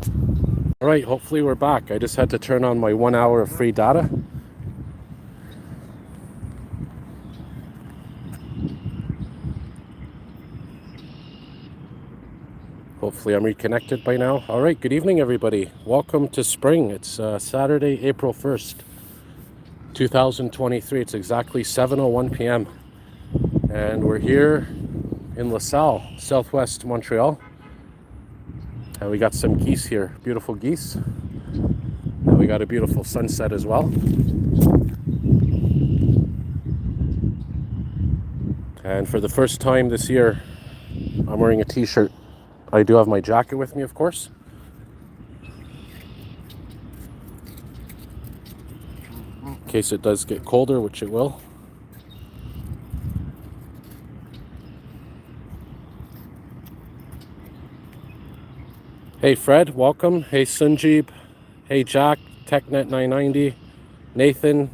All right, hopefully we're back. I just had to turn on my 1 hour of free data. Hopefully I'm reconnected by now. All right, good evening, everybody. Welcome to spring. It's Saturday, April 1st, 2023. It's exactly 7:01 p.m. And we're here in LaSalle, southwest Montreal. And we got some geese here, beautiful geese. And we got a beautiful sunset as well. And for the first time this year, I'm wearing a t-shirt. I do have my jacket with me, of course. In case it does get colder, which it will. Hey Fred, welcome. Hey Sunjeeb. Hey Jack, TechNet 990. Nathan.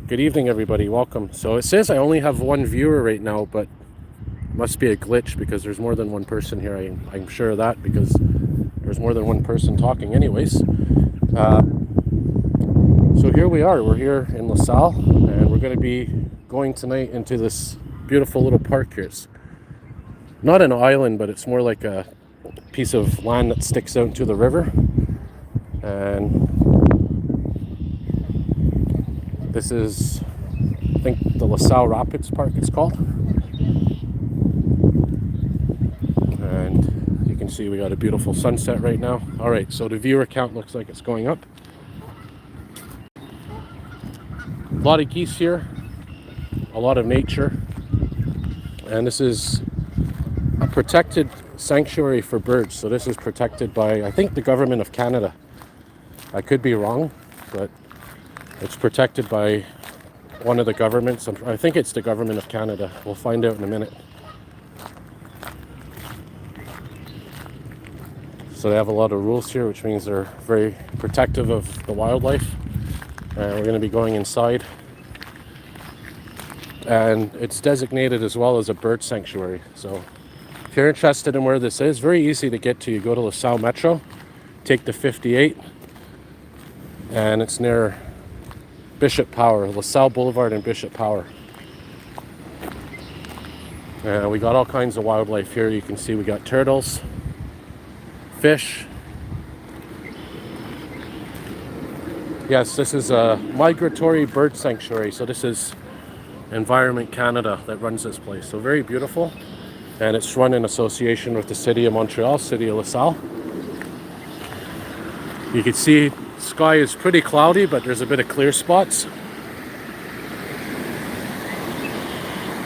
Good evening, everybody. Welcome. So it says I only have one viewer right now, but it must be a glitch because there's more than one person here. I'm sure of that because there's more than one person talking anyways. So here we are. We're here in LaSalle, and we're going to be going tonight into this beautiful little park here. It's not an island, but it's more like a piece of land that sticks out into the river. And this is, I think, the LaSalle Rapids Park it's called. And you can see we got a beautiful sunset right now. All right, so the viewer count looks like it's going up. A lot of geese here, a lot of nature. And this is a protected sanctuary for birds. So this is protected by, I think, the government of Canada. I could be wrong, but it's protected by one of the governments. I think it's the government of Canada. We'll find out in a minute. So they have a lot of rules here, which means they're very protective of the wildlife. And we're going to be going inside. And it's designated as well as a bird sanctuary. So if you're interested in where this is, very easy to get to. You go to LaSalle Metro, take the 58, and it's near Bishop Power, LaSalle Boulevard and Bishop Power. And we got all kinds of wildlife here. You can see we got turtles, fish. Yes, this is a migratory bird sanctuary. So this is Environment Canada that runs this place. So very beautiful. And it's run in association with the City of Montreal, City of LaSalle. You can see sky is pretty cloudy, but there's a bit of clear spots.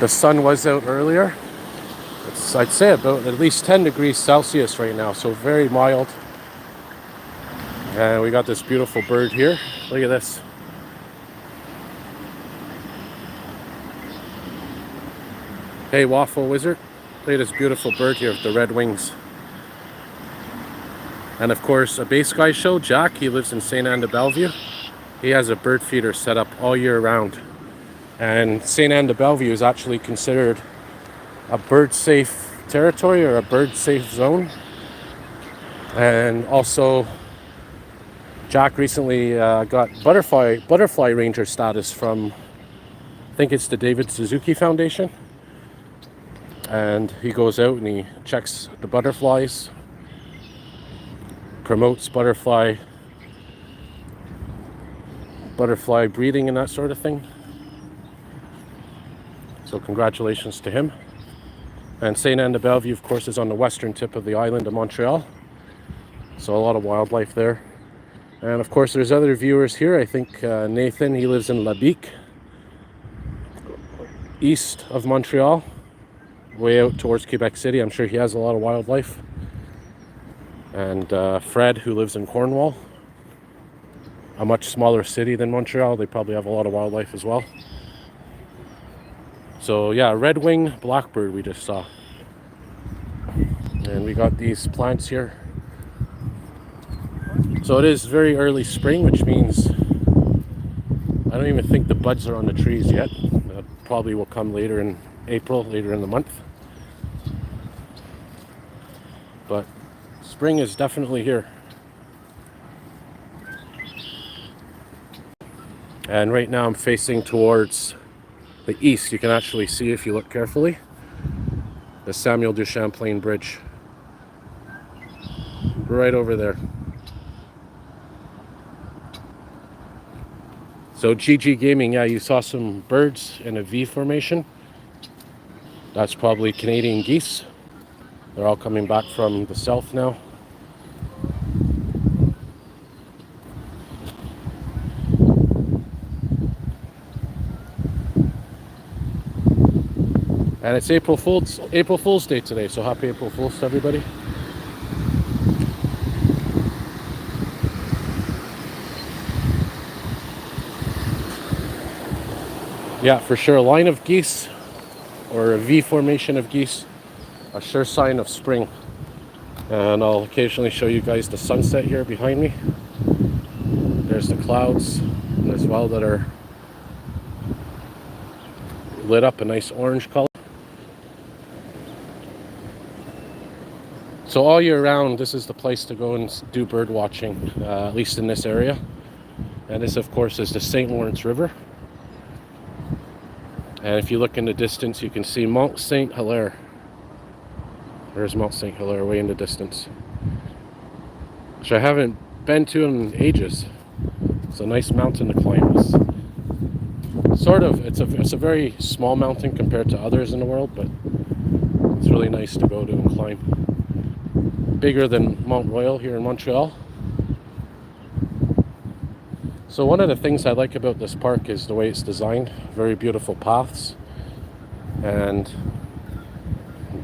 The sun was out earlier. It's, I'd say, about at least 10 degrees Celsius right now, so very mild. And we got this beautiful bird here. Look at this. Hey, Waffle Wizard. Look at this beautiful bird here with the red wings. And of course, a base guy show, Jack, he lives in St. Anne de Bellevue. He has a bird feeder set up all year round. And St. Anne de Bellevue is actually considered a bird safe territory or a bird safe zone. And also, Jack recently got butterfly ranger status from, I think it's the David Suzuki Foundation. And he goes out and he checks the butterflies, promotes butterfly breeding and that sort of thing. So congratulations to him. And St. Anne de Bellevue, of course, is on the western tip of the island of Montreal. So a lot of wildlife there. And of course, there's other viewers here. I think Nathan, he lives in Labique, east of Montreal, way out towards Quebec City. I'm sure he has a lot of wildlife. And Fred, who lives in Cornwall, a much smaller city than Montreal. They probably have a lot of wildlife as well. So yeah, red-winged blackbird we just saw. And we got these plants here. So it is very early spring, which means I don't even think the buds are on the trees yet. That probably will come later in April, later in the month. but spring is definitely here. And right now I'm facing towards the east. You can actually see, if you look carefully, the Samuel de Champlain Bridge right over there. So GG Gaming, yeah, you saw some birds in a V formation. That's probably Canadian geese. They're all coming back from the south now. And it's April Fool's Day today, so happy April Fool's to everybody. Yeah, for sure, a line of geese or a V formation of geese, a sure sign of spring. And I'll occasionally show you guys the sunset here behind me. There's the clouds as well that are lit up a nice orange color. So all year round, this is the place to go and do bird watching, at least in this area. And this, of course, is the St. Lawrence River. And if you look in the distance, you can see Mount St. Hilaire. There's Mount St. Hilaire way in the distance, which I haven't been to in ages. It's a nice mountain to climb. It's a very small mountain compared to others in the world, but it's really nice to go to and climb. Bigger than Mount Royal here in Montreal. So one of the things I like about this park is the way it's designed. Very beautiful paths and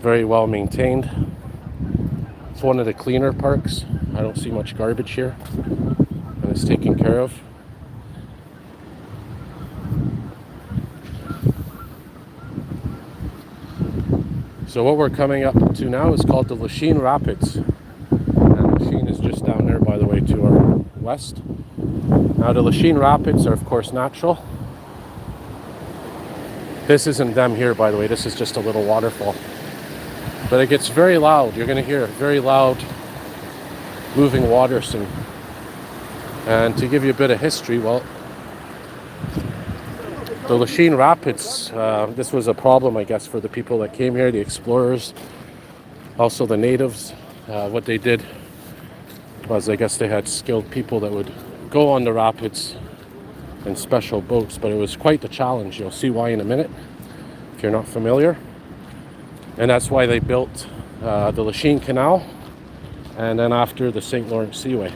very well maintained. It's one of the cleaner parks. I don't see much garbage here, and it's taken care of. So what we're coming up to now is called the Lachine Rapids. And Lachine is just down there, by the way, to our west. Now the Lachine Rapids are, of course, natural. This isn't them here, by the way. This is just a little waterfall. But it gets very loud. You're going to hear very loud moving water soon. And to give you a bit of history, well, the Lachine Rapids, this was a problem, I guess, for the people that came here, the explorers, also the natives. What they did was, I guess they had skilled people that would go on the rapids in special boats, but it was quite the challenge. You'll see why in a minute, if you're not familiar. And that's why they built the Lachine Canal, and then after the St. Lawrence Seaway,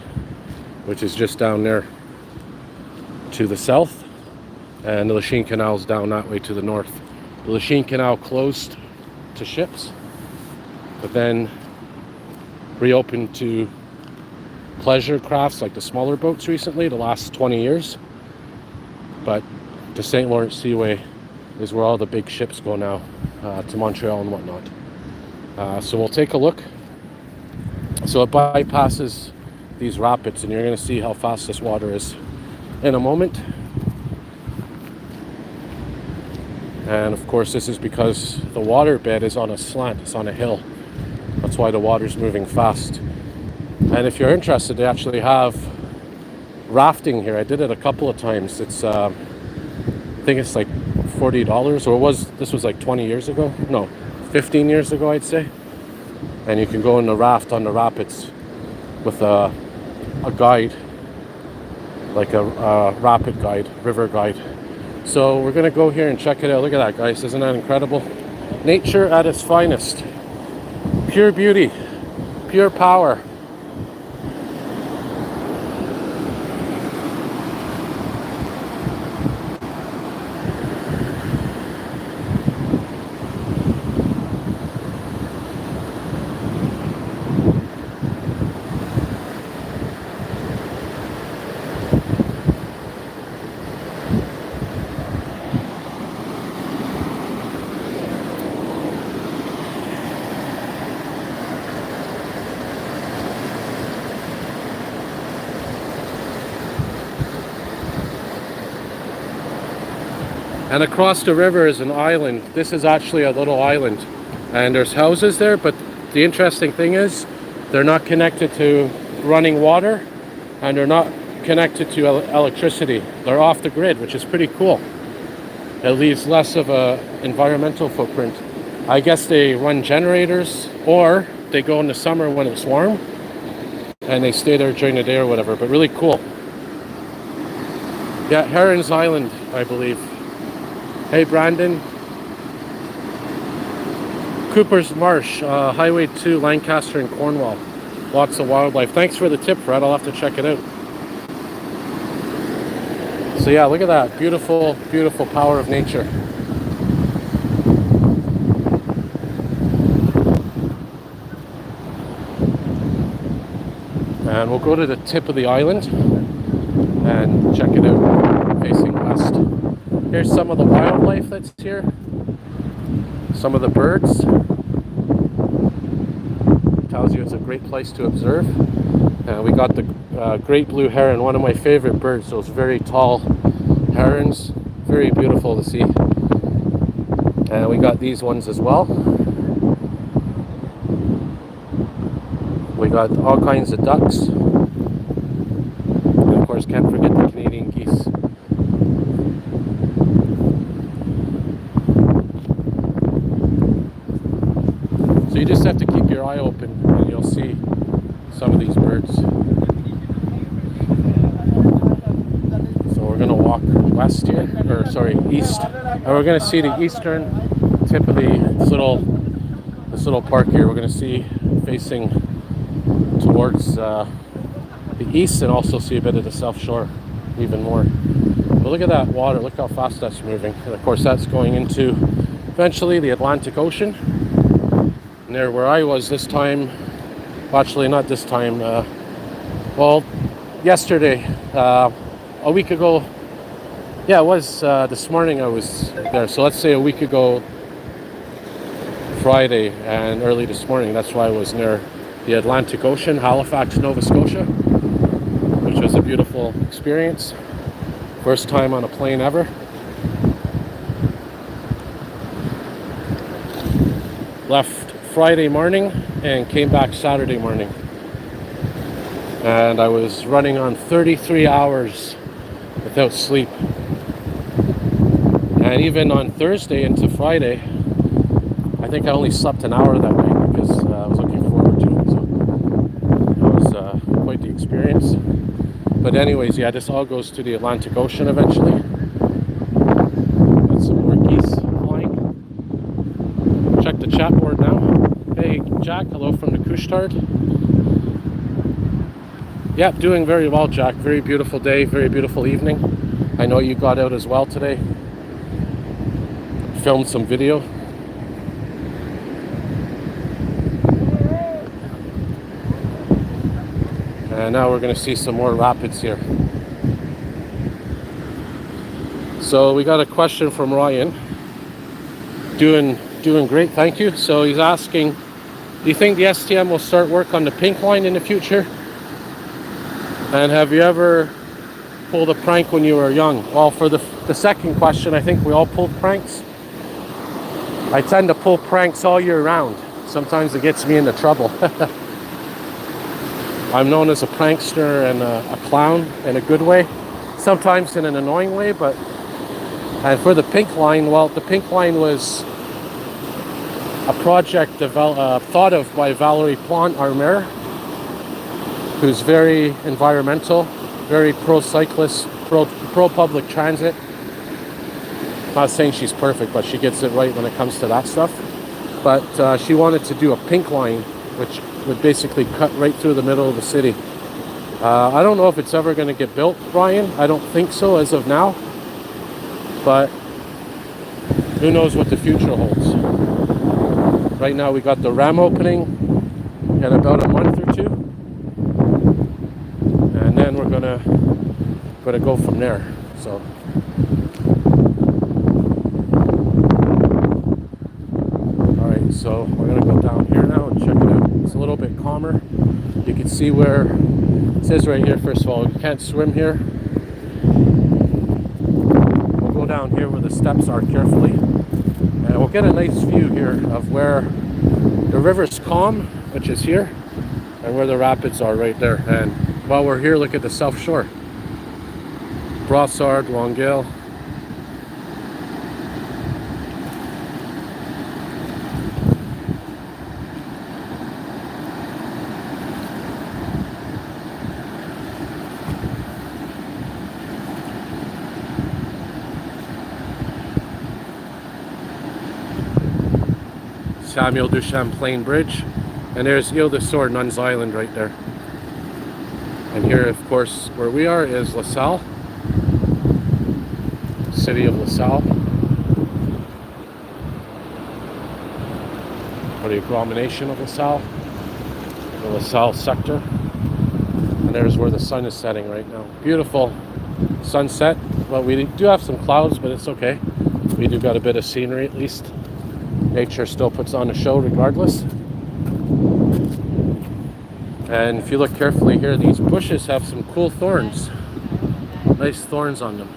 which is just down there to the south. And the Lachine Canal is down that way to the north. The Lachine Canal closed to ships, but then reopened to pleasure crafts like the smaller boats recently, the last 20 years. But the St. Lawrence Seaway is where all the big ships go now, to Montreal and whatnot. So we'll take a look. So it bypasses these rapids, and you're going to see how fast this water is in a moment. And of course, this is because the water bed is on a slant, it's on a hill. That's why the water's moving fast. And if you're interested, they actually have rafting here. I did it a couple of times. It's, I think it's like $40, or this was like 20 years ago? No, 15 years ago, I'd say. And you can go in the raft on the rapids with a guide, like a rapid guide, river guide. So we're gonna go here and check it out. Look at that, guys, isn't that incredible? Nature at its finest. Pure beauty, pure power. And across the river is an island. This is actually a little island, and there's houses there, but the interesting thing is They're not connected to running water, and they're not connected to electricity. They're off the grid, which is pretty cool. It leaves less of a environmental footprint. I guess they run generators, or they go in the summer when it's warm and they stay there during the day or whatever, but really cool. Yeah, Heron's Island, I believe. Hey Brandon. Cooper's Marsh, Highway 2, Lancaster and Cornwall. Lots of wildlife. Thanks for the tip, Fred. I'll have to check it out. So yeah, look at that. Beautiful, beautiful power of nature. And we'll go to the tip of the island and check it out, facing west. Here's some of the wildlife that's here. Some of the birds. Tells you it's a great place to observe. We got the great blue heron, one of my favorite birds, those very tall herons. Very beautiful to see. And we got these ones as well. We got all kinds of ducks. And of course, can't forget the Canadian geese. So you just have to keep your eye open and you'll see some of these birds. So we're going to walk west here, or sorry, east. And we're going to see the eastern tip of this little park here. We're going to see facing towards the east, and also see a bit of the south shore even more. But look at that water, look how fast that's moving. And of course that's going into eventually the Atlantic Ocean. Near where I was this time, well, actually not this time, well, yesterday, a week ago, yeah, it was this morning I was there. So let's say a week ago Friday and early this morning, that's why I was near the Atlantic Ocean, Halifax, Nova Scotia, which was a beautiful experience. First time on a plane ever. Left Friday morning and came back Saturday morning. And I was running on 33 hours without sleep. And even on Thursday into Friday, I think I only slept an hour that night because I was looking forward to it. So it was quite the experience. But anyways, yeah, this all goes to the Atlantic Ocean eventually. Got some more geese flying. Check the chat board now. Hey Jack, hello from the Couche-Tard. Yeah, doing very well, Jack. Very beautiful day, very beautiful evening. I know you got out as well today. Filmed some video. And now we're going to see some more rapids here. So we got a question from Ryan. Doing great, thank you. So he's asking, do you think the STM will start work on the pink line in the future? And have you ever pulled a prank when you were young? Well, for the second question, I think we all pulled pranks. I tend to pull pranks all year round. Sometimes it gets me into trouble. I'm known as a prankster and a clown in a good way, sometimes in an annoying way. And for the pink line, well, the pink line was a project thought of by Valerie Plante, our mayor, who's very environmental, very pro-cyclist, pro-public transit. I'm not saying she's perfect, but she gets it right when it comes to that stuff. But she wanted to do a pink line, which would basically cut right through the middle of the city. I don't know if it's ever going to get built, Brian. I don't think so as of now. But who knows what the future holds. Right now we got the RAM opening in about a month or two. And then we're gonna go from there. So alright, so we're gonna go down here now and check it out. It's a little bit calmer. You can see where it says right here, first of all, you can't swim here. We'll go down here where the steps are carefully. And we'll get a nice view here of where the river's calm, which is here. and where the rapids are right there. And while we're here, look at the South Shore. Brossard, Longueuil. Samuel du Champlain Bridge, and there's Ile de Sword, Nuns Island right there. And here, of course, where we are is LaSalle, city of LaSalle, or the agglomeration of LaSalle, the LaSalle sector. And there's where the sun is setting right now. Beautiful sunset. Well, we do have some clouds, but it's okay. We do got a bit of scenery at least. Nature still puts on a show regardless. And if you look carefully here, these bushes have some cool thorns. Nice thorns on them.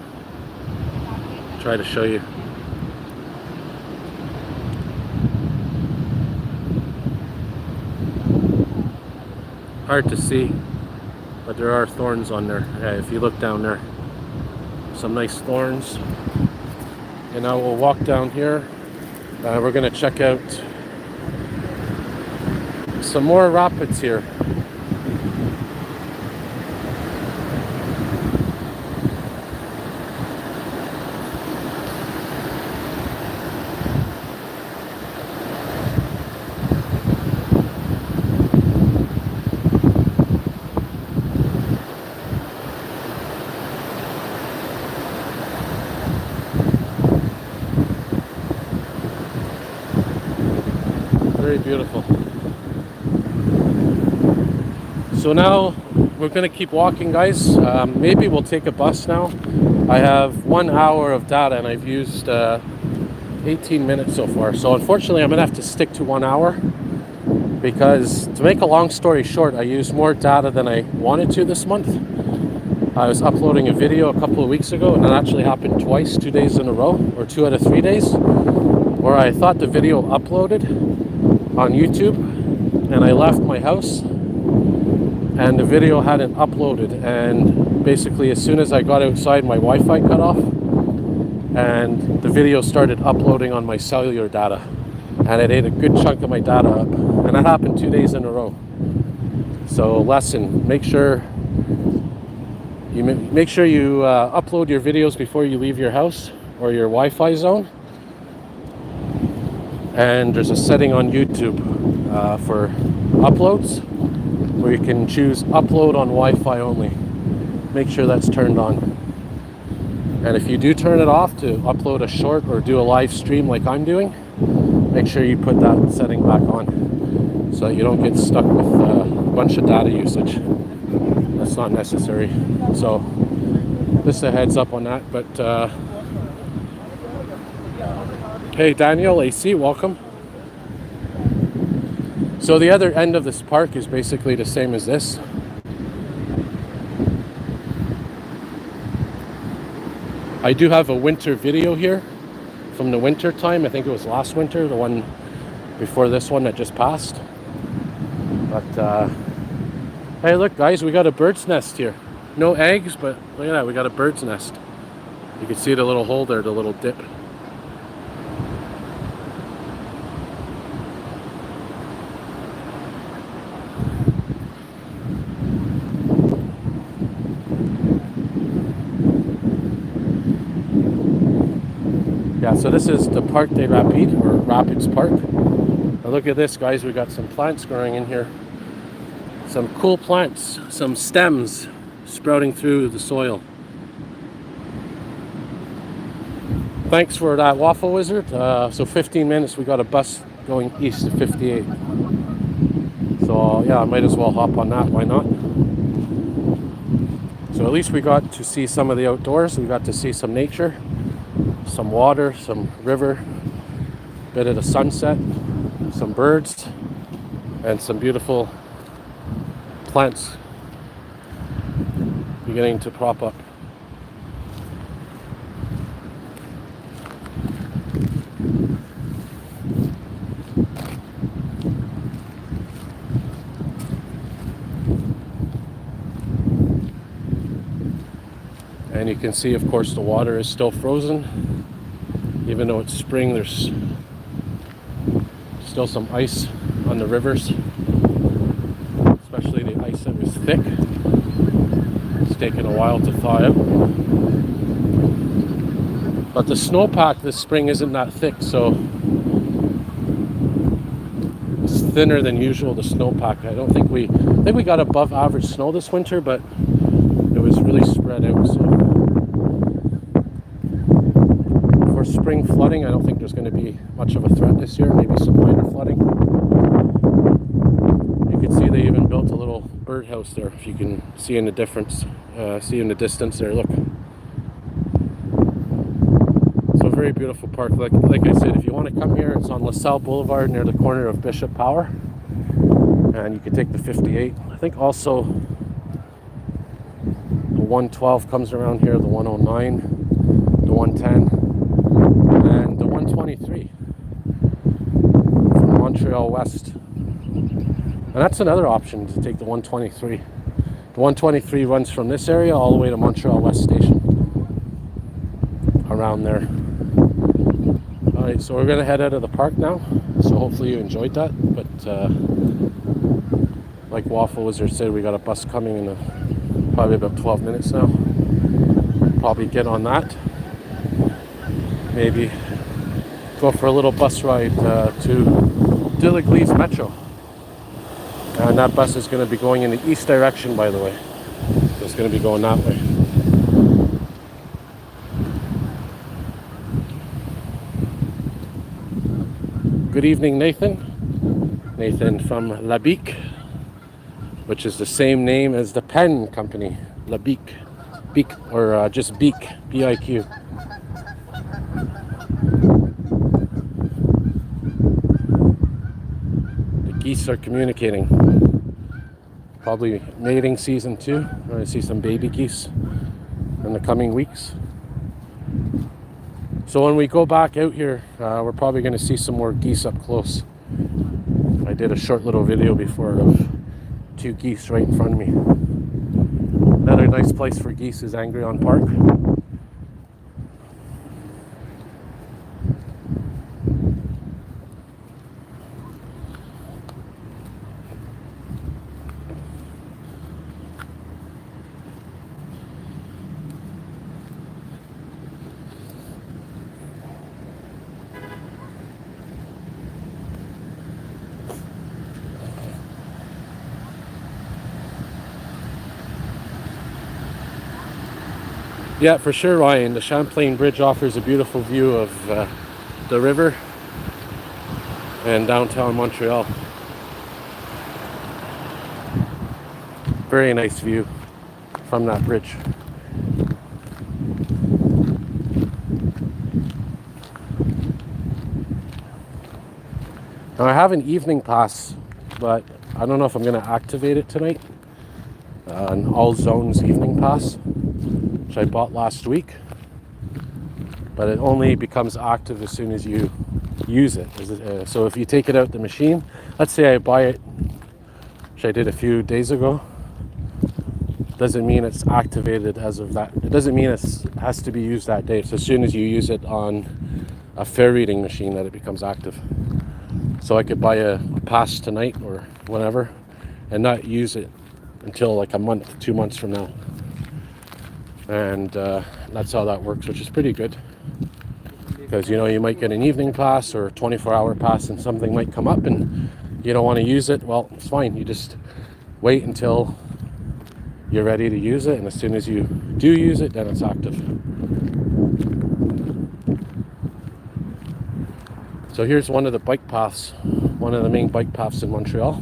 Try to show you. Hard to see, but there are thorns on there. If you look down there, some nice thorns. And now we'll walk down here. We're going to check out some more rapids here. Very beautiful. So now we're going to keep walking, guys. Maybe we'll take a bus now. I have 1 hour of data and I've used 18 minutes so far. So unfortunately, I'm going to have to stick to 1 hour because, to make a long story short, I used more data than I wanted to this month. I was uploading a video a couple of weeks ago, and it actually happened twice, 2 days in a row, or 2 out of 3 days, where I thought the video uploaded on YouTube, and I left my house and the video hadn't uploaded, and basically as soon as I got outside, my Wi-Fi cut off and the video started uploading on my cellular data, and it ate a good chunk of my data up, and that happened 2 days in a row. So lesson, make sure you upload your videos before you leave your house or your Wi-Fi zone. And there's a setting on YouTube for uploads where you can choose upload on Wi-Fi only. Make sure that's turned on. And if you do turn it off to upload a short or do a live stream like I'm doing, make sure you put that setting back on so that you don't get stuck with a bunch of data usage. That's not necessary. So just a heads up on that. But hey, Daniel, AC, welcome. So the other end of this park is basically the same as this. I do have a winter video here from the winter time. I think it was last winter, the one before this one that just passed. But hey, look, guys, we got a bird's nest here. No eggs, but look at that, we got a bird's nest. You can see the little hole there, the little dip. Yeah, so this is the Parc des Rapides, or Rapids Park. Now look at this, guys, we got some plants growing in here. Some cool plants, some stems sprouting through the soil. Thanks for that, Waffle Wizard. So 15 minutes, we got a bus going east to 58. So yeah, I might as well hop on that, why not? So at least we got to see some of the outdoors. We got to see some nature, some water, some river, bit of the sunset, some birds, and some beautiful plants beginning to prop up. And you can see, of course, the water is still frozen. Even though it's spring, there's still some ice on the rivers, especially the ice that was thick. It's taken a while to thaw out. But the snowpack this spring isn't that thick, so it's thinner than usual, the snowpack. I think we got above average snow this winter, but it was really spread out. So for spring flooding, I don't think there's going to be much of a threat this year. Maybe some minor flooding. You can see they even built a little birdhouse there. If you can see in the difference, see in the distance there. Look. So very beautiful park. Like I said, if you want to come here, it's on LaSalle Boulevard near the corner of Bishop Power, and you can take the 58. I think also the 112 comes around here, the 109, the 110, and the 123 from Montreal West. And that's another option, to take the 123. The 123 runs from this area all the way to Montreal West Station, around there. Alright, so we're going to head out of the park now, so hopefully you enjoyed that. But like Waffle Wizard said, we got a bus coming in probably about 12 minutes now. Probably get on that, maybe go for a little bus ride to De l'Église Metro. And that bus is going to be going in the east direction, by the way. So it's going to be going that way. Good evening, Nathan. Nathan from Labique, which is the same name as the pen company, Labique. Bic, or just Bic, B-I-Q. The geese are communicating. Probably mating season 2. We're going to see some baby geese in the coming weeks. So when we go back out here, we're probably going to see some more geese up close. I did a short little video before of 2 geese right in front of me. Another nice place for geese is Angrion Park. Yeah, for sure, Ryan. The Champlain Bridge offers a beautiful view of the river and downtown Montreal. Very nice view from that bridge. Now I have an evening pass, but I don't know if I'm going to activate it tonight. An all zones evening pass, which I bought last week, but it only becomes active as soon as you use it. So if you take it out the machine, let's say I buy it, which I did a few days ago, doesn't mean it's activated as of that. It doesn't mean it has to be used that day. So as soon as you use it on a fair reading machine, that it becomes active. So I could buy a pass tonight or whenever and not use it until like a month, 2 months from now. And that's how that works, which is pretty good, because you know, you might get an evening pass or a 24-hour pass and something might come up and you don't want to use it. Well, it's fine, you just wait until you're ready to use it, and as soon as you do use it, then it's active. So here's one of the bike paths, one of the main bike paths in Montreal.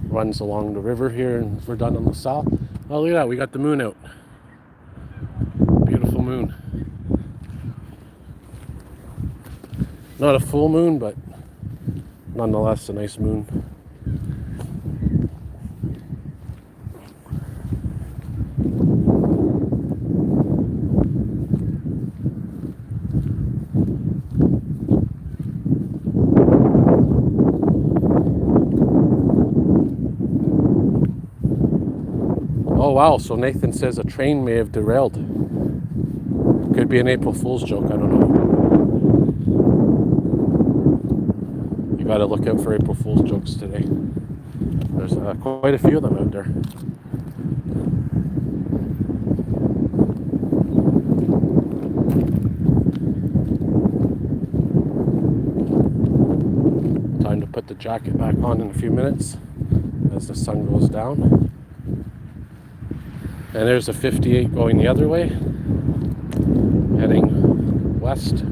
Runs along the river here in Verdun on LaSalle. Oh, look at that, we got the moon out. Beautiful moon. Not a full moon, but nonetheless a nice moon. Oh wow, so Nathan says a train may have derailed. Could be an April Fool's joke, I don't know. You gotta look out for April Fool's jokes today. There's quite a few of them out there. Time to put the jacket back on in a few minutes as the sun goes down. And there's a 58 going the other way, heading west.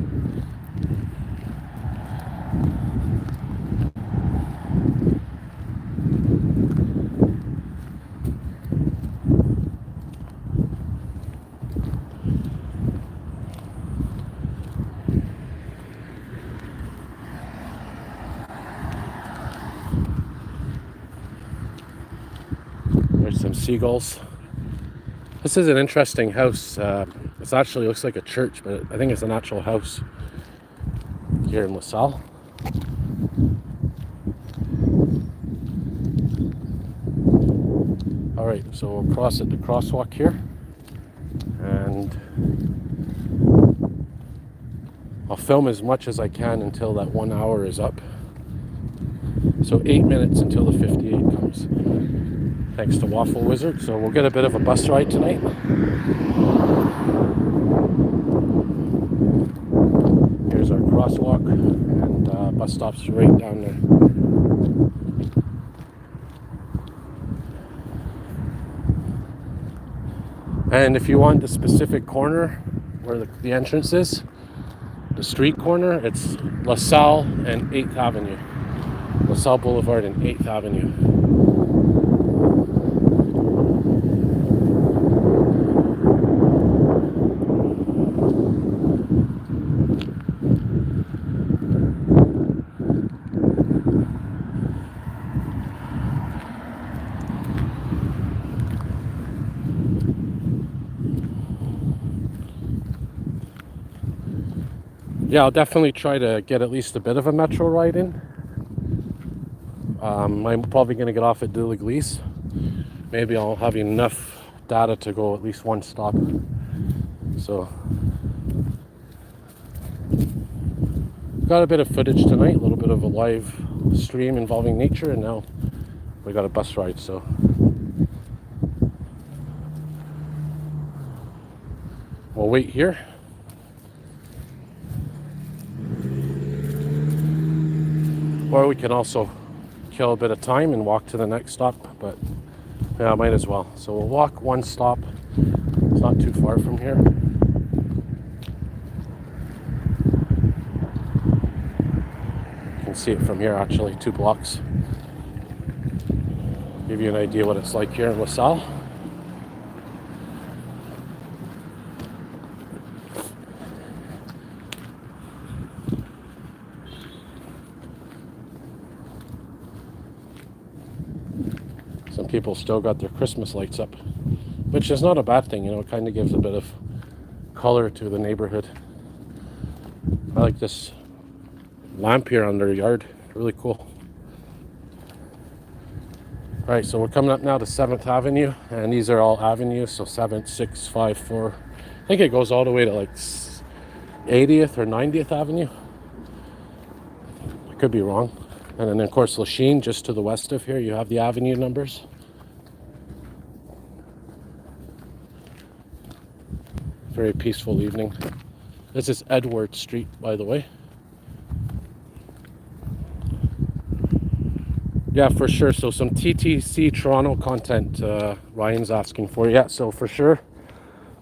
There's some seagulls. This is an interesting house. It actually looks like a church, but I think it's an actual house here in LaSalle. All right, so we'll cross at the crosswalk here, and I'll film as much as I can until that 1 hour is up. So 8 minutes until the 58 comes. Thanks to Waffle Wizard. So we'll get a bit of a bus ride tonight. Here's our crosswalk, and bus stop's right down there. And if you want the specific corner where the entrance is, the street corner, it's LaSalle and 8th Avenue. LaSalle Boulevard and 8th Avenue. Yeah, I'll definitely try to get at least a bit of a metro ride in. I'm probably going to get off at De La Glice. Maybe I'll have enough data to go at least one stop. So, got a bit of footage tonight, a little bit of a live stream involving nature, and now we got a bus ride, so. We'll wait here. Or we can also kill a bit of time and walk to the next stop, but yeah, I might as well. So we'll walk one stop. It's not too far from here. You can see it from here actually, 2 blocks. Give you an idea what it's like here in LaSalle. Some people still got their Christmas lights up, which is not a bad thing, you know, it kind of gives a bit of color to the neighborhood. I like this lamp here on their yard, really cool. All right, so we're coming up now to 7th Avenue, and these are all avenues, so 7th, 6th, 5, 4. I think it goes all the way to like 80th or 90th Avenue. I could be wrong. And then, of course, Lachine, just to the west of here, you have the avenue numbers. Very peaceful evening. This is Edward Street, by the way. Yeah, for sure. So some TTC Toronto content Ryan's asking for. Yeah, so for sure.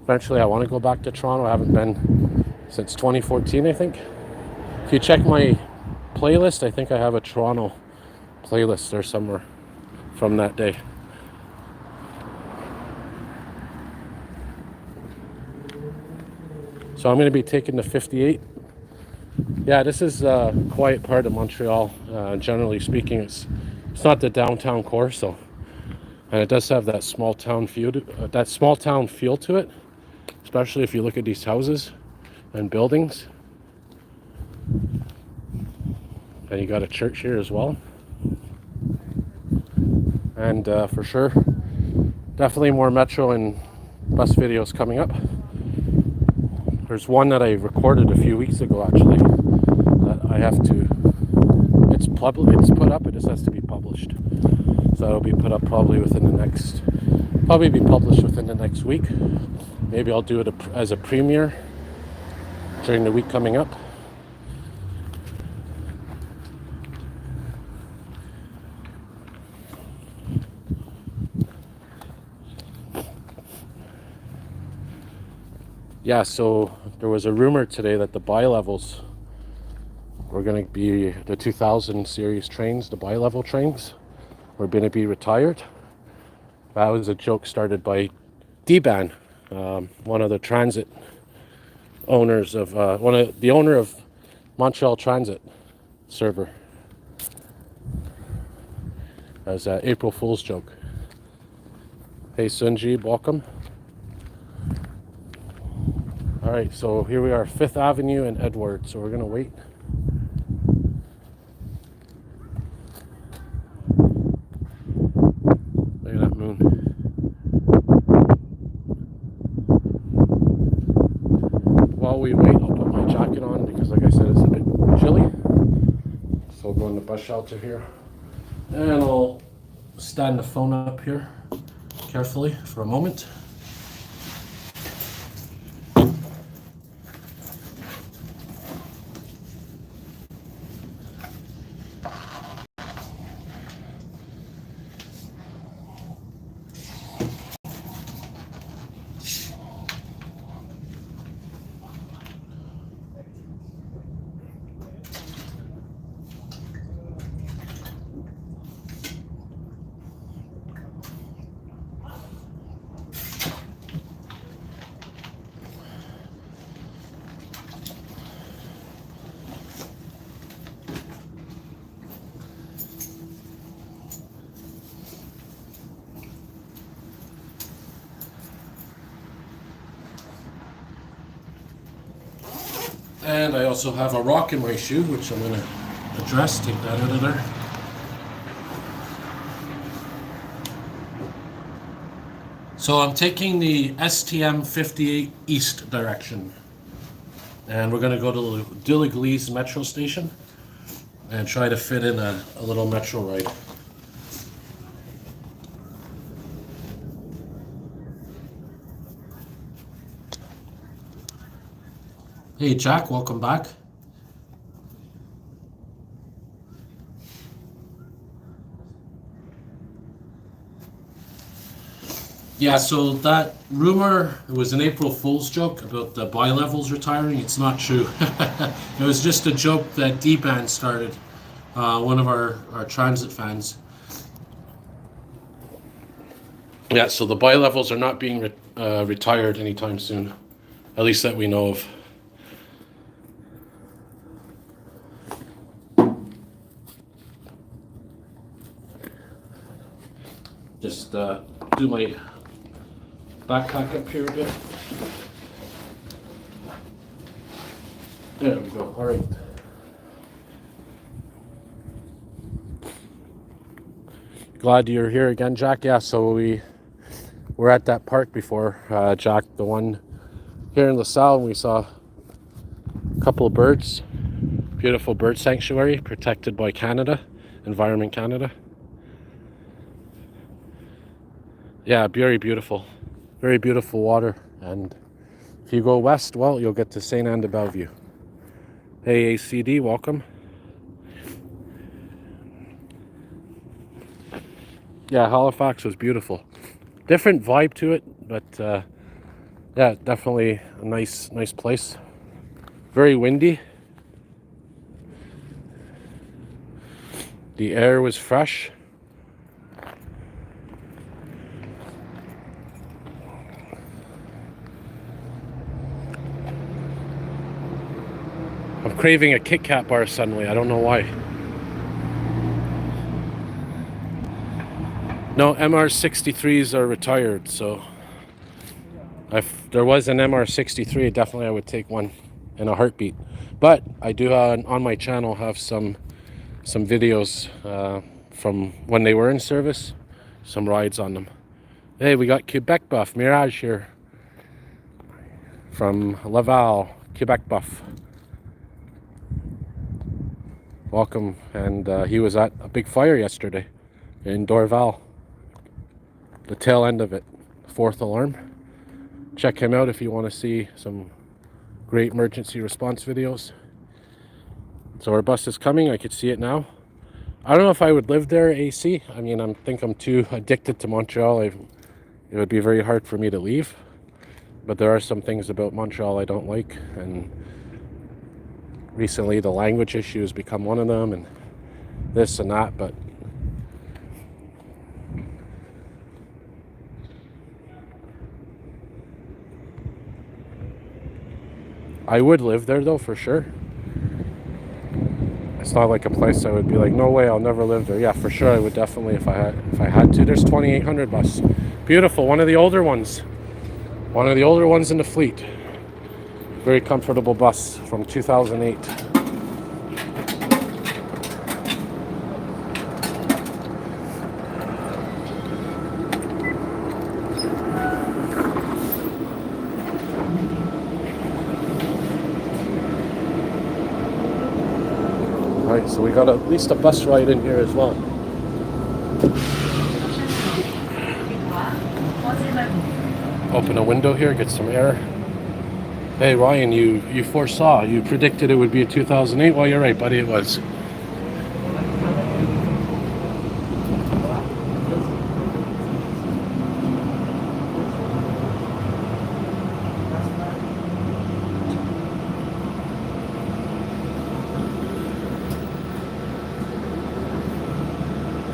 Eventually, I want to go back to Toronto. I haven't been since 2014, I think. If you check my playlist, I think I have a Toronto playlist there somewhere from that day. So I'm going to be taking the 58. Yeah, this is a quiet part of Montreal. Generally speaking, it's not the downtown core, so, and it does have that small town feel to it, especially if you look at these houses and buildings. And you got a church here as well. And for sure, definitely more metro and bus videos coming up. There's one that I recorded a few weeks ago actually that I have to, it's put up, it just has to be published. So it'll be put up probably be published within the next week. Maybe I'll do it as a premiere during the week coming up. Yeah, so there was a rumor today that the bi-levels were going to be the 2000 series trains, the bi-level trains, were going to be retired. That was a joke started by D-Ban, one of the transit owners of, the owner of Montreal Transit server. As an April Fool's joke. Hey Sunji, welcome. All right, so here we are, 5th Avenue and Edward. So we're gonna wait. Look at that moon. While we wait, I'll put my jacket on because like I said, it's a bit chilly. So we'll go in the bus shelter here. And I'll stand the phone up here carefully for a moment. And I also have a rock in my shoe, which I'm going to address, take that out of there. So I'm taking the STM 58 east direction. And we're going to go to De l'Église metro station and try to fit in a little metro ride. Hey Jack, welcome back. Yeah, so that rumor, it was an April Fool's joke about the bi-levels retiring. It's not true. It was just a joke that D-Ban started, one of our transit fans. Yeah, so the bi-levels are not being retired anytime soon, at least that we know of. Just do my backpack up here a bit. There we go. All right. Glad you're here again, Jack. Yeah, so we were at that park before, Jack, the one here in LaSalle, and we saw a couple of birds. Beautiful bird sanctuary protected by Canada, Environment Canada. Yeah, very beautiful. Very beautiful water. And if you go west, well, you'll get to Saint Anne de Bellevue. Hey, ACD, welcome. Yeah, Halifax was beautiful. Different vibe to it, but yeah, definitely a nice place. Very windy. The air was fresh. I'm craving a Kit Kat bar suddenly. I don't know why. No, MR63s are retired, so if there was an MR63, definitely I would take one in a heartbeat. But I do on my channel have some videos from when they were in service, some rides on them. Hey, we got Quebec Buff Mirage here. from Laval, Quebec Buff. Welcome. And he was at a big fire yesterday in Dorval, the tail end of it, fourth alarm. Check him out if you want to see some great emergency response videos. So our bus is coming. I could see it now. I don't know if I would live there, AC. I mean, I think I'm too addicted to Montreal. It would be very hard for me to leave. But there are some things about Montreal I don't like. And recently the language issue has become one of them, and this and that. But I would live there though, for sure. It's not like a place I would be like, no way, I'll never live there. Yeah, for sure, I would definitely if I had to. There's 2800 bus, beautiful, one of the older ones in the fleet. Very comfortable bus from 2008. Alright, so we got at least a bus ride in here as well. Open a window here, get some air. Hey Ryan, you foresaw, you predicted it would be a 2008. Well, you're right, buddy, it was.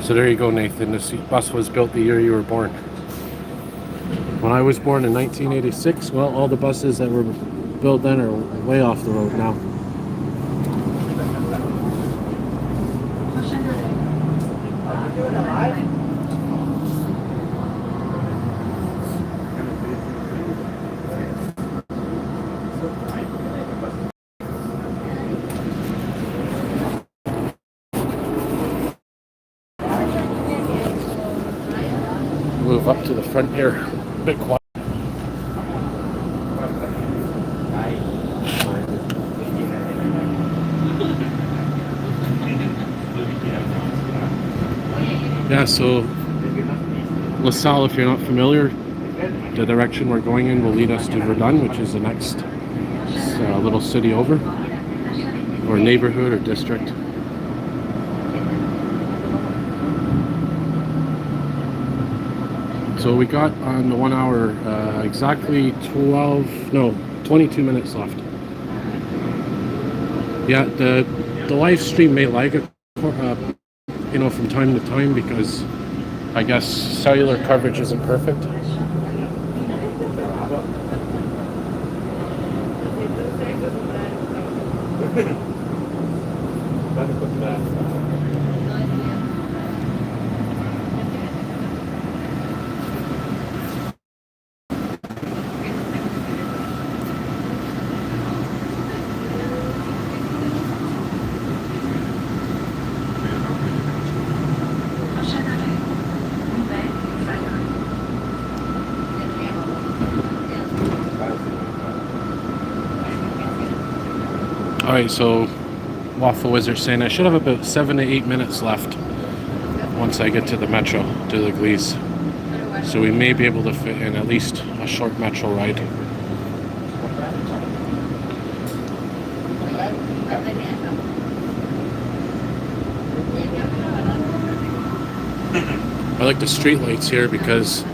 So there you go, Nathan. This bus was built the year you were born. When I was born in 1986, well, all the buses that were built then are way off the road now. Move up to the front here, a bit quiet. Yeah, so LaSalle, if you're not familiar, the direction we're going in will lead us to Verdun, which is the next little city over, or neighborhood or district. So we got on the 1 hour exactly 22 minutes left. Yeah, the live stream may lag from time to time because I guess cellular coverage isn't perfect. Alright, so Waffle Wizard saying I should have about 7 to 8 minutes left once I get to the metro, to L'Église. So we may be able to fit in at least a short metro ride. I like the street lights here because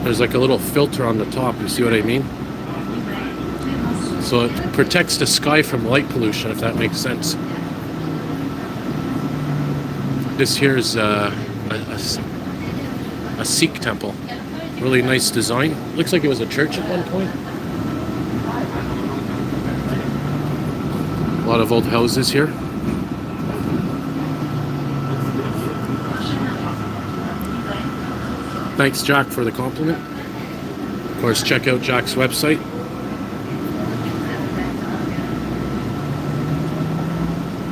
there's like a little filter on the top, you see what I mean? So it protects the sky from light pollution, if that makes sense. This here is a Sikh temple. Really nice design. Looks like it was a church at one point. A lot of old houses here. Thanks, Jack, for the compliment. Of course, check out Jack's website.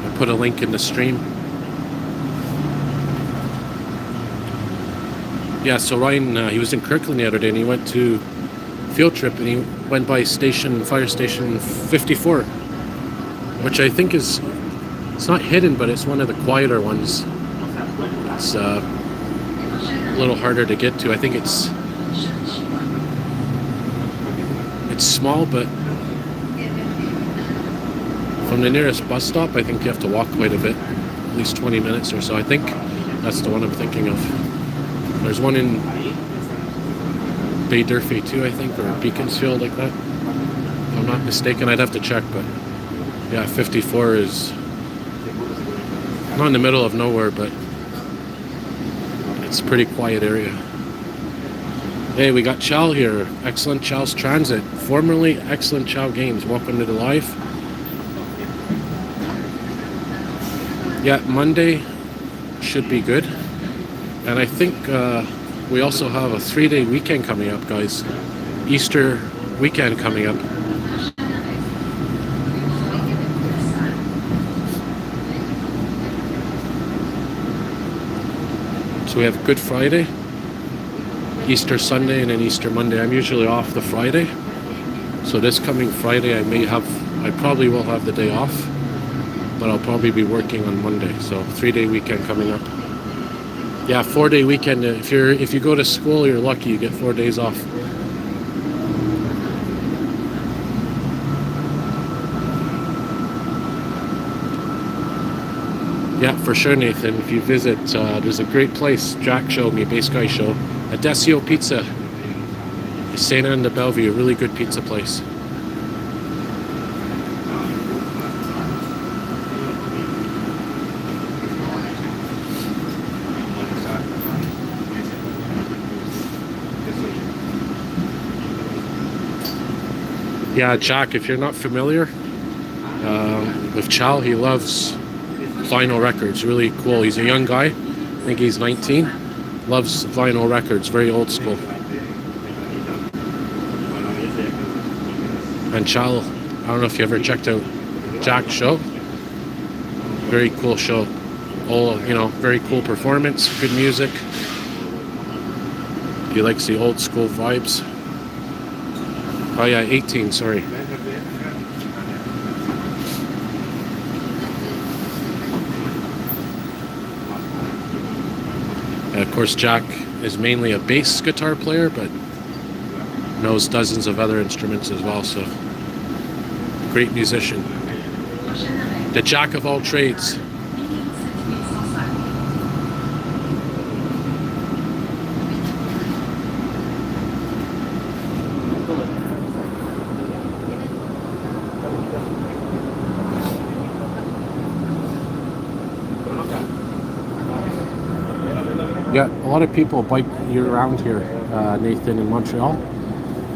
I'll put a link in the stream. Yeah, so Ryan, he was in Kirkland the other day and he went to field trip, and he went by fire station 54, which I think is, it's not hidden, but it's one of the quieter ones. It's a little harder to get to. I think it's small, but from the nearest bus stop, I think you have to walk quite a bit, at least 20 minutes or so. I think that's the one I'm thinking of. There's one in Bay Durfee too, I think, or Beaconsfield, like that. If I'm not mistaken, I'd have to check, but yeah, 54 is not in the middle of nowhere, but it's a pretty quiet area. Hey, we got Chow here. Excellent Chow's Transit. Formerly Excellent Chow Games. Welcome to the live. Yeah, Monday should be good. And I think we also have a 3-day weekend coming up, guys. Easter weekend coming up. So we have Good Friday, Easter Sunday, and then Easter Monday. I'm usually off the Friday. So this coming Friday I probably will have the day off, but I'll probably be working on Monday. So 3-day weekend coming up. Yeah, 4-day weekend. If you go to school, you're lucky. You get 4 days off. Yeah, for sure, Nathan. If you visit, there's a great place. Jack showed me, Base Guy show. Adesio Pizza. St. Anne de Bellevue, a really good pizza place. Yeah, Jack, if you're not familiar with Chow, he loves vinyl records. Really cool. He's a young guy. I think he's 19. Loves vinyl records. Very old school. And Chow, I don't know if you ever checked out Jack's show. Very cool show. All, very cool performance. Good music. He likes the old school vibes. Oh yeah, 18, sorry. And of course, Jack is mainly a bass guitar player, but knows dozens of other instruments as well, so great musician. The Jack of all trades. Yeah, a lot of people bike year-round here, Nathan, in Montreal.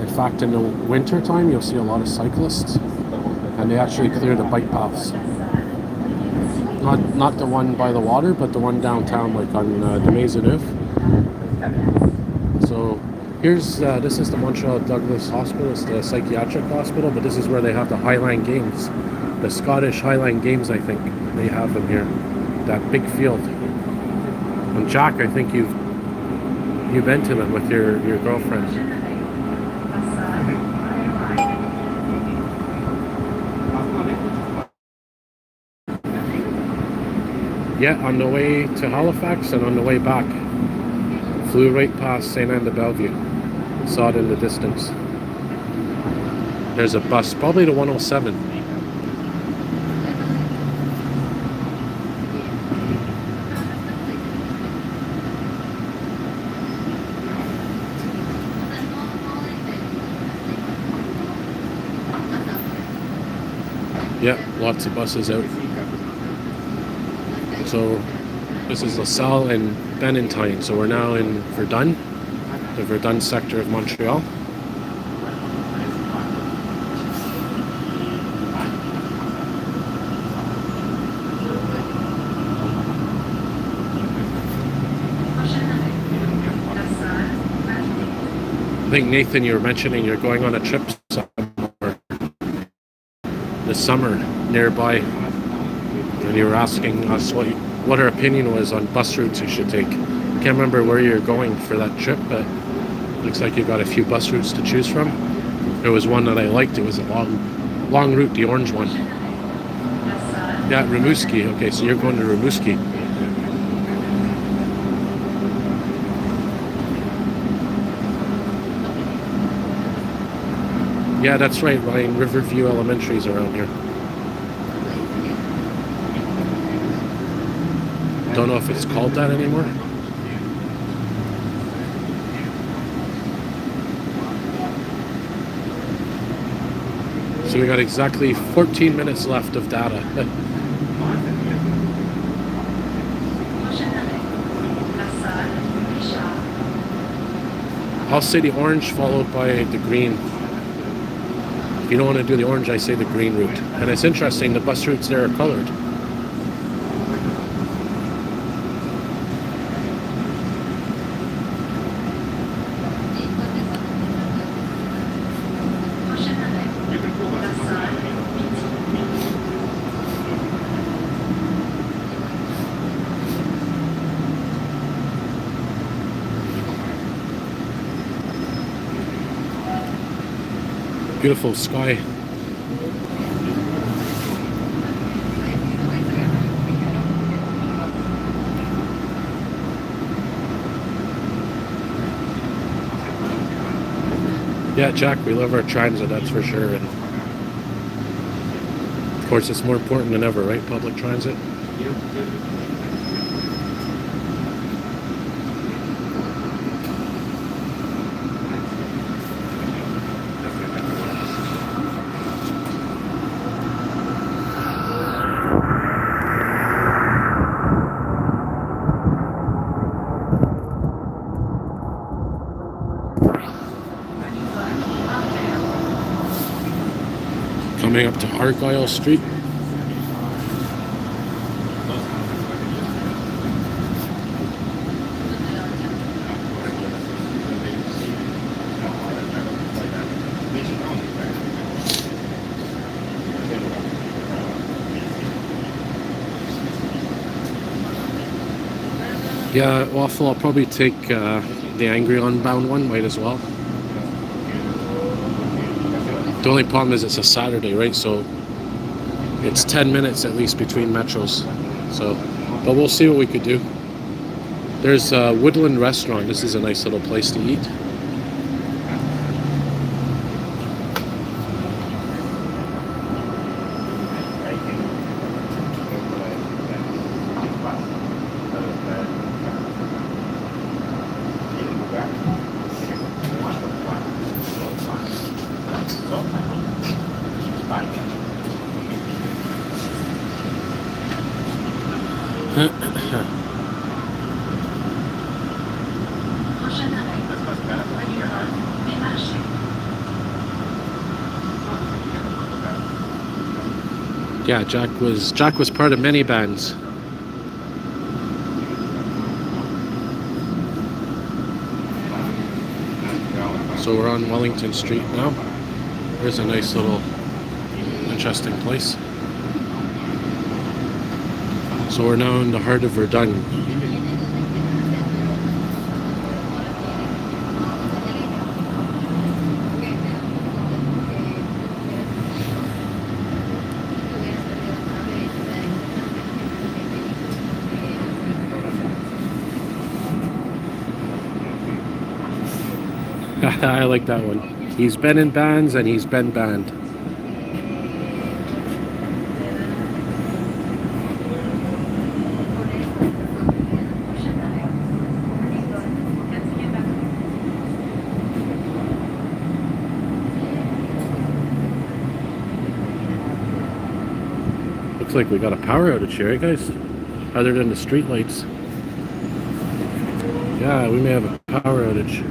In fact, in the winter time, you'll see a lot of cyclists, and they actually clear the bike paths. Not the one by the water, but the one downtown, like on the Maisonneuve. So here's this is the Montreal Douglas Hospital. It's the psychiatric hospital, but this is where they have the Highland Games, the Scottish Highland Games. I think they have them here. That big field. And Jack, I think you've been to them with your girlfriend. Yeah, on the way to Halifax and on the way back. Flew right past St. Anne de Bellevue. Saw it in the distance. There's a bus, probably the 107. Yeah, lots of buses out. So this is LaSalle and Benentine. So we're now in Verdun, the Verdun sector of Montreal. I think, Nathan, you were mentioning you're going on a trip somewhere this summer nearby, and you were asking us what our opinion was on bus routes you should take. I can't remember where you're going for that trip, but Looks like you've got a few bus routes to choose from. There was one that I liked. It was a long route, the orange one. Yeah, Rimouski. Okay, so you're going to Rimouski. Yeah, that's right, Ryan. Riverview Elementary is around here. Don't know if it's called that anymore. So we got exactly 14 minutes left of data. I'll say the orange followed by the green. If you don't want to do the orange, I say the green route. And it's interesting, the bus routes there are colored. Beautiful sky. Yeah, Jack, we love our transit, that's for sure. And of course, it's more important than ever, right? Public transit. Coming up to Argyle Street. Yeah, waffle. I'll probably take the Angry Unbound one, might as well. The only problem is it's a Saturday, right? So it's 10 minutes at least between metros. So, but we'll see what we could do. There's a Woodland Restaurant. This is a nice little place to eat. Yeah, Jack was part of many bands. So we're on Wellington Street now. There's a nice little interesting place. So we're now in the heart of Verdun. I like that one. He's been in bands and he's been banned. Looks like we got a power outage here, eh, guys? Other than the street lights. Yeah, we may have a power outage.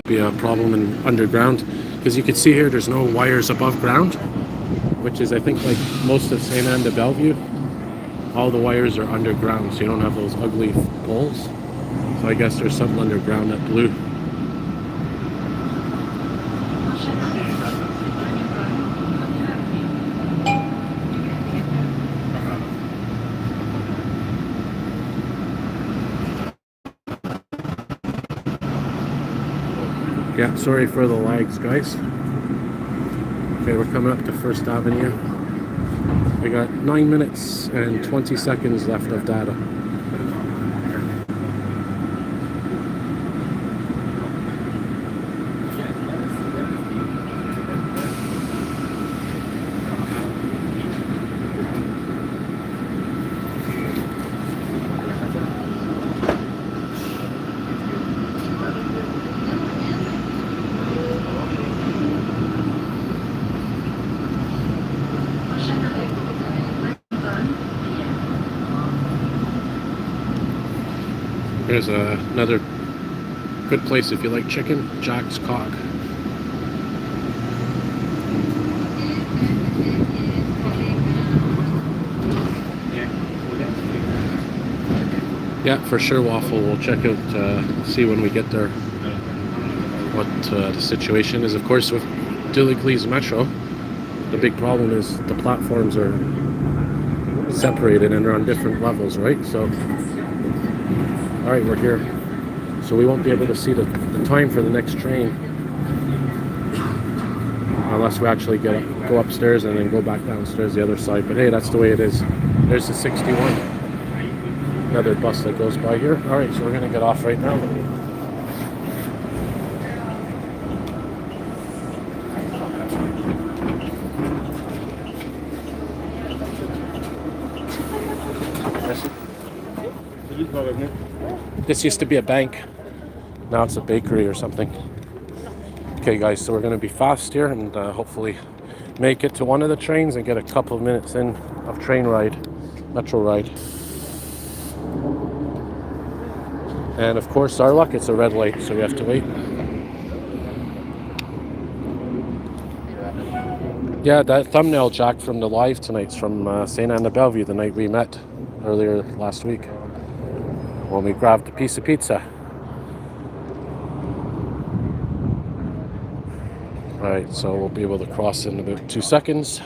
Be a problem in underground, because you can see here there's no wires above ground, which is I think like most of St. Anne de Bellevue. All the wires are underground, so you don't have those ugly poles. So I guess there's something underground that blew. Yeah, sorry for the lags, guys. Okay, we're coming up to First Avenue. We got 9 minutes and 20 seconds left of data. Here's another good place if you like chicken, Jack's Cock. Yeah, for sure, Waffle. We'll check out, see when we get there what the situation is. Of course, with Duliglees Metro, the big problem is the platforms are separated and they're on different levels, right? So, all right, we're here. So we won't be able to see the time for the next train unless we actually go upstairs and then go back downstairs the other side. But hey, that's the way it is. There's the 61. Another bus that goes by here. All right, so we're gonna get off right now. This used to be a bank. Now it's a bakery or something. Okay, guys, so we're going to be fast here and hopefully make it to one of the trains and get a couple of minutes in of train ride, metro ride. And of course, our luck, it's a red light, so we have to wait. Yeah, that thumbnail, Jack, from the live tonight's from St. Anne de Bellevue, the night we met earlier last week when we grabbed a piece of pizza. Alright, so we'll be able to cross in about 2 seconds.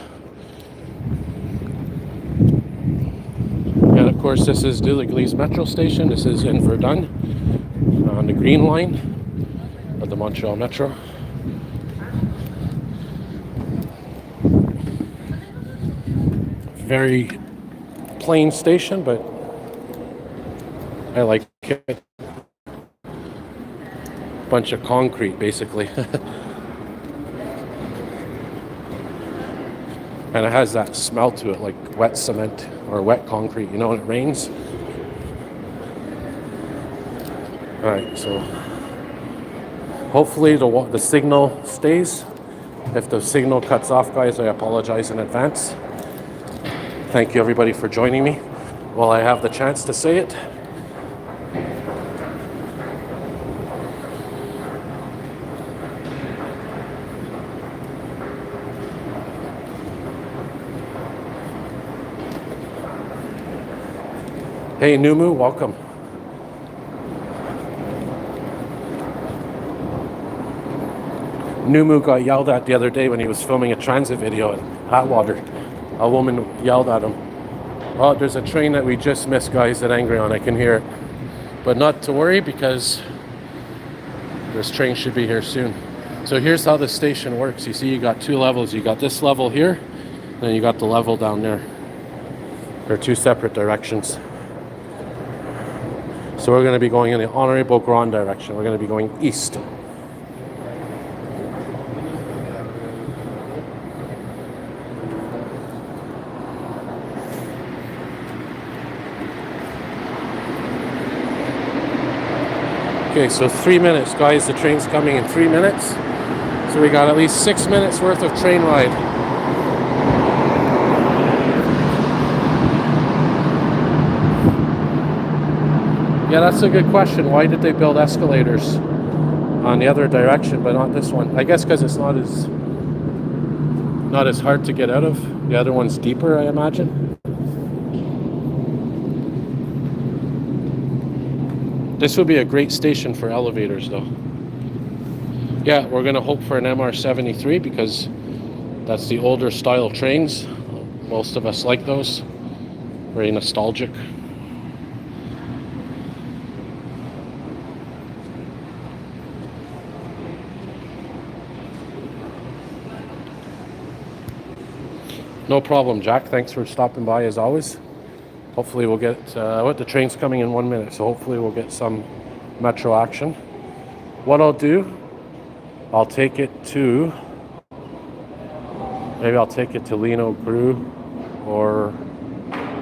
And of course, this is Duliglees Metro Station. This is in Verdun on the Green Line of the Montreal Metro. Very plain station, but I like it. Bunch of concrete, basically. And it has that smell to it, like wet cement or wet concrete, you know, when it rains. All right, so hopefully the signal stays. If the signal cuts off, guys, I apologize in advance. Thank you, everybody, for joining me while I have the chance to say it. Hey, Numu, welcome. Numu got yelled at the other day when he was filming a transit video at Atwater. A woman yelled at him. Oh, there's a train that we just missed, guys, at Angry on. I can hear it. But not to worry, because this train should be here soon. So here's how the station works. You see, you got 2 levels. You got this level here, and then you got the level down there. They're 2 separate directions. So we're going to be going in the Honoré Beaugrand direction. We're going to be going east. Okay, so 3 minutes, guys. The train's coming in 3 minutes. So we got at least 6 minutes worth of train ride. Yeah, that's a good question. Why did they build escalators on the other direction, but not this one? I guess because it's not as hard to get out of. The other one's deeper, I imagine. This would be a great station for elevators, though. Yeah, we're going to hope for an MR73 because that's the older style trains. Most of us like those. Very nostalgic. No problem, Jack. Thanks for stopping by as always. Hopefully we'll get, the train's coming in 1 minute, so hopefully we'll get some metro action. What I'll do, I'll take it to, maybe I'll take it to Lino Gru or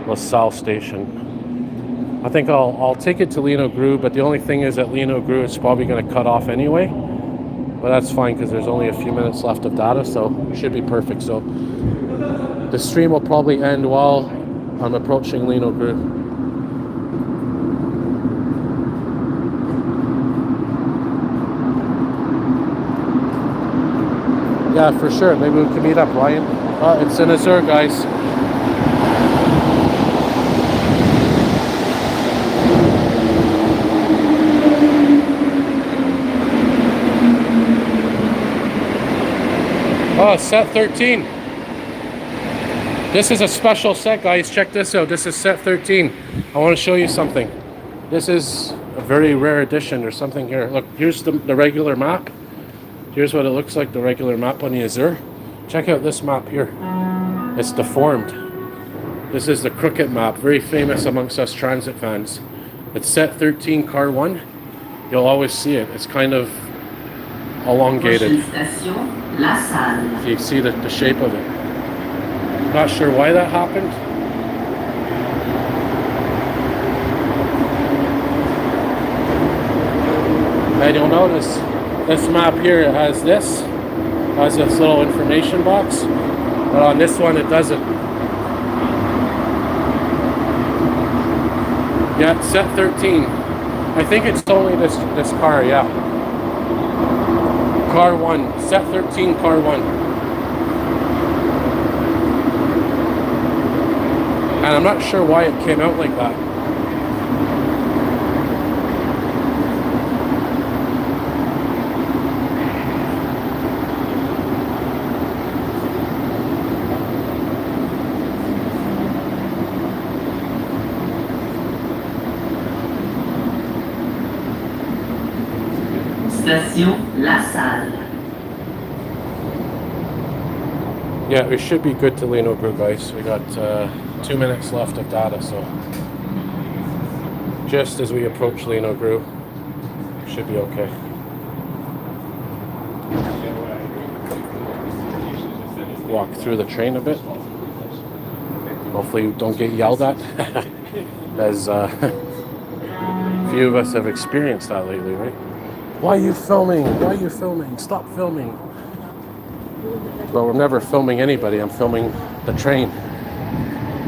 LaSalle Station. I think I'll take it to Lino Gru, but the only thing is that Lino Gru is probably going to cut off anyway. But that's fine because there's only a few minutes left of data, so it should be perfect. So the stream will probably end while I'm approaching Lino Gru. Yeah, for sure. Maybe we can meet up, Ryan. It's in Azure, guys. Oh, set 13. This is a special set, guys. Check this out. This is set 13. I want to show you something. This is a very rare edition. There's something here. Look, here's the regular map. Here's what it looks like, the regular map on the Azure. Check out this map here. It's deformed. This is the crooked map, very famous amongst us transit fans. It's set 13 car 1. You'll always see it. It's kind of elongated. So you see the shape of it. Not sure why that happened. And you'll notice this map here has this little information box, but on this one it doesn't. Yeah, it's set 13. I think it's only this car, yeah. Car 1, set 13, car 1. And I'm not sure why it came out like that. Station La Salle. Yeah, we should be good to Lino Gru, guys. We got 2 minutes left of data, so just as we approach Lino Gru, should be okay. Walk through the train a bit. Hopefully you don't get yelled at, as few of us have experienced that lately, right? Why are you filming? Why are you filming? Stop filming. Well, I'm never filming anybody. I'm filming the train,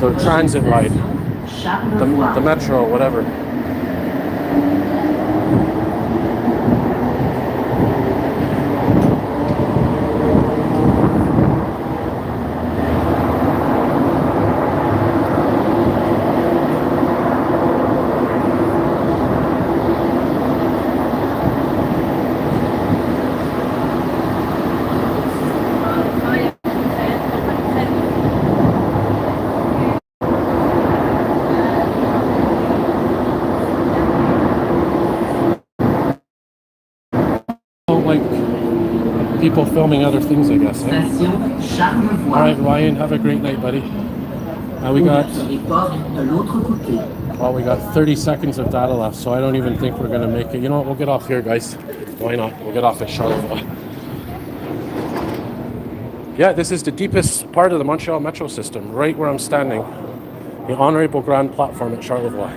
the transit ride, the metro, whatever. People filming other things, I guess. Eh? All right, Ryan, have a great night, buddy. We got 30 seconds of data left, so I don't even think we're gonna make it. You know what? We'll get off here, guys. Why not? We'll get off at Charlevoix. Yeah, this is the deepest part of the Montreal metro system, right where I'm standing. The Honorable Grand platform at Charlevoix.